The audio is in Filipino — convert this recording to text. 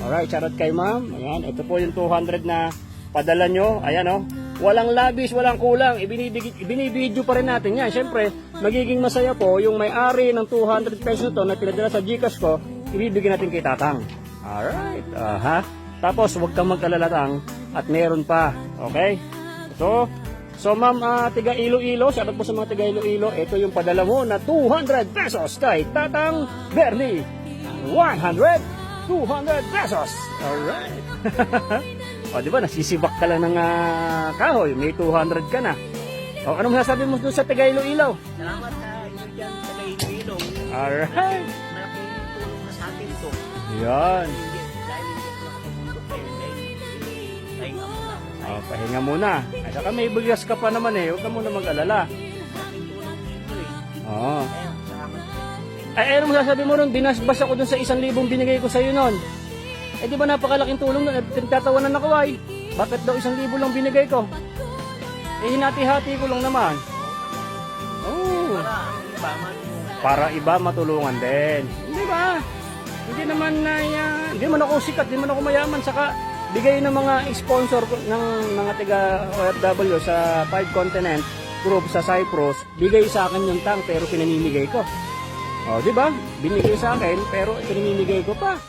Alright, shoutout kay ma'am. Ayan, ito po yung 200 na padala nyo. Ayan o. Walang labis, walang kulang. Ibinibidyo pa rin natin yan. Siyempre, magiging masaya po yung may-ari ng 200 pesos to na pinadala sa Gcash ko, ibibigyan natin kay Tatang. Alright. Tapos, huwag kang mag-alala Tang. At meron pa. Okay? So ma'am, tiga Iloilo, shoutout po sa mga tiga Iloilo. Ito yung padala mo na 200 pesos kay Tatang Bernie. 200 pesos. Alright. O, di ba, nasisibak ka lang ng kahoy. May 200 ka na. O, anong masasabi mo doon sa tiga Iloilo? Salamat sa inyo dyan sa Iloilo. Alright. Malaking tulong na sa akin to. Yan. Dahil hindi ko nakatulog kayo. Pahinga muna. O, pahinga muna. Ay, saka may bigas ka pa naman eh. Huwag ka muna mag-alala. Malaking tulong ito eh. Oo. Kaya, salamat. Ay, ano masasabi mo ron? Dinasbas ako dun sa 1,000 binigay ko sa'yo nun. Eh, di ba napakalaking tulong nun? Tatawanan ako ay. Bakit daw 1,000 lang binigay ko? Eh, hinati-hati ko lang naman. Oh. Para iba matulungan din. Di ba? Hindi naman na hindi man ako sikat, hindi man ako mayaman. Saka, bigay ng mga sponsor ng mga tiga OFW sa 5 continent group sa Cyprus, bigay sa akin yung Tang pero pinamimigay ko. O, di ba? Binigay sa akin pero pinamimigay ko pa.